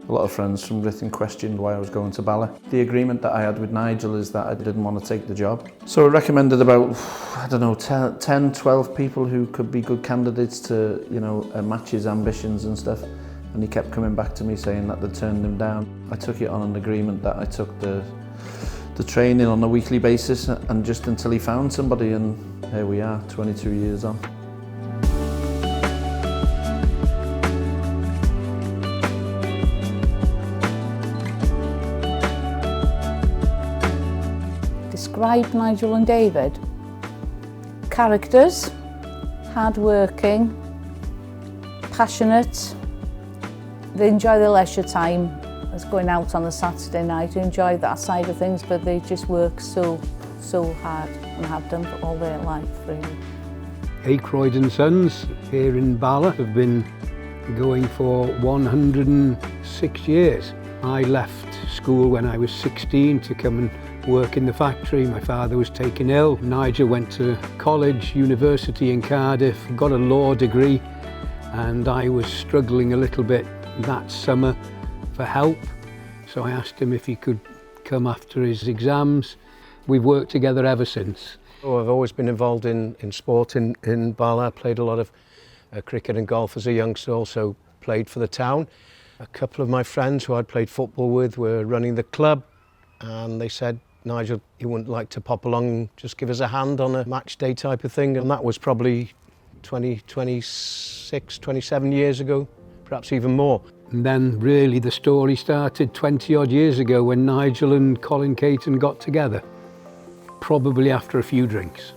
A lot of friends from Rhythm questioned why I was going to Bala. The agreement that I had with Nigel is that I didn't want to take the job. So I recommended about, 10, 12 people who could be good candidates to, match his ambitions and stuff. And he kept coming back to me saying that they'd turned him down. I took it on an agreement that I took the training on a weekly basis and just until he found somebody, and here we are, 22 years on. Describe Nigel and David. Characters, hard-working, passionate. They enjoy their leisure time, as going out on a Saturday night. They enjoy that side of things, but they just work so hard and have done for all their life, really. Aykroyd and Sons here in Bala have been going for 106 years. I left school when I was 16 to come and work in the factory. My father was taken ill. Nigel went to college, university in Cardiff, got a law degree, and I was struggling a little bit that summer for help. So I asked him if he could come after his exams. We've worked together ever since. I've always been involved in sport in Bala. I played a lot of cricket and golf as a youngster, also played for the town. A couple of my friends who I'd played football with were running the club, and they said, Nigel, you wouldn't like to pop along, just give us a hand on a match day type of thing. And that was probably 26, 27 years ago, perhaps even more. And then really the story started 20 odd years ago when Nigel and Colin Caton got together, probably after a few drinks.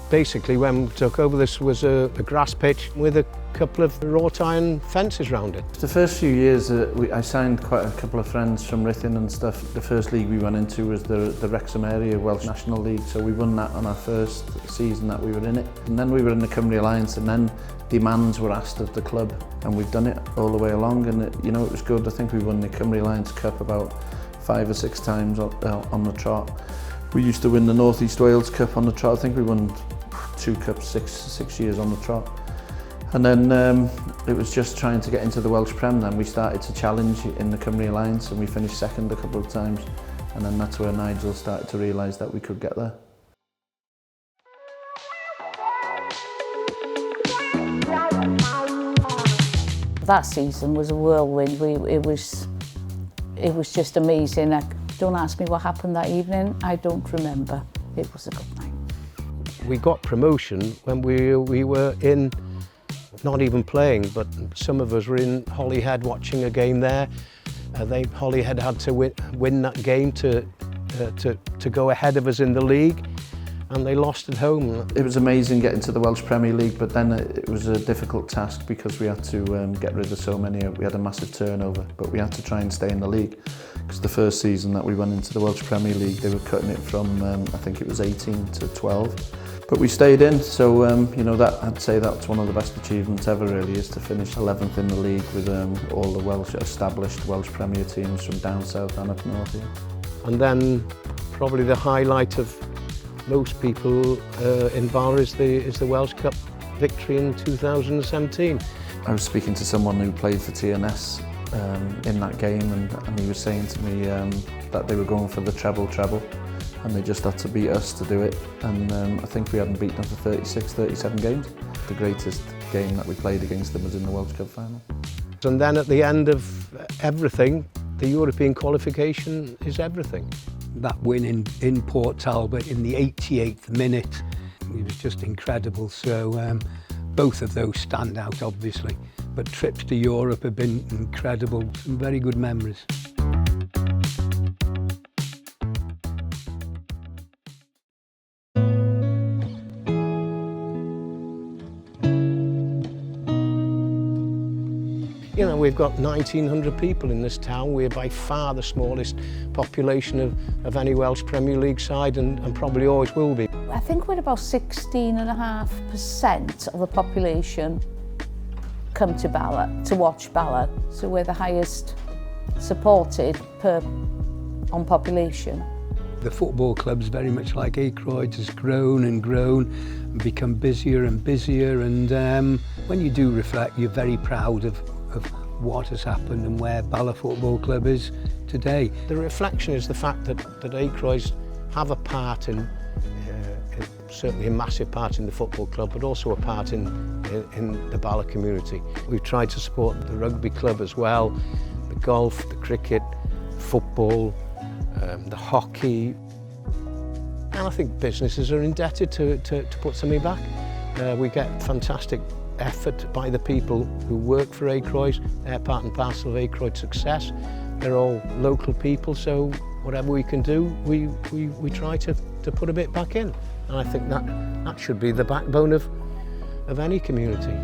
Basically, when we took over, this was a grass pitch with a couple of wrought iron fences around it. The first few years, I signed quite a couple of friends from Rhythm and stuff. The first league we went into was the Wrexham area Welsh National League, so we won that on our first season that we were in it. And then we were in the Cymru Alliance, and then demands were asked of the club, and we've done it all the way along, and it was good. I think we won the Cymru Alliance Cup about 5 or 6 times on the trot. We used to win the North East Wales Cup on the trot. I think we won 2 cups 6 years on the trot. And then it was just trying to get into the Welsh Prem. Then we started to challenge in the Cymru Alliance, and we finished second a couple of times. And then that's where Nigel started to realise that we could get there. That season was a whirlwind. It was just amazing. Don't ask me what happened that evening. I don't remember. It was a good night. We got promotion when we were in, not even playing, but some of us were in Holyhead watching a game there. Holyhead had to win that game to go ahead of us in the league, and they lost at home. It was amazing getting to the Welsh Premier League, but then it was a difficult task because we had to get rid of so many. We had a massive turnover, but we had to try and stay in the league. Because the first season that we went into the Welsh Premier League, they were cutting it from, I think it was 18 to 12. But we stayed in, so I'd say that's one of the best achievements ever, really, is to finish 11th in the league with all the established Welsh Premier teams from down south and up north here. And then probably the highlight of most people in Bala is the Welsh Cup victory in 2017. I was speaking to someone who played for TNS in that game, and he was saying to me that they were going for the treble, and they just had to beat us to do it. And I think we hadn't beaten them for 36, 37 games. The greatest game that we played against them was in the Welsh Cup final. And then at the end of everything, the European qualification is everything. That win in Port Talbot in the 88th minute, it was just incredible. So both of those stand out, obviously. But trips to Europe have been incredible, some very good memories. We've got 1,900 people in this town. We're by far the smallest population of any Welsh Premier League side, and probably always will be. I think we're about 16.5% of the population come to Bala to watch Bala. So we're the highest supported on population. The football club's very much like Aykroyd, has grown and grown and become busier and busier, and when you do reflect, you're very proud of what has happened and where Bala Football Club is today. The reflection is the fact that Akershire have a part in, certainly a massive part in the football club, but also a part in the Bala community. We've tried to support the rugby club as well, the golf, the cricket, football, the hockey. And I think businesses are indebted to put something back. We get fantastic effort by the people who work for Akershire. They're part and parcel of Akershire's success. They're all local people, so whatever we can do, we try to put a bit back in. And I think that should be the backbone of any community.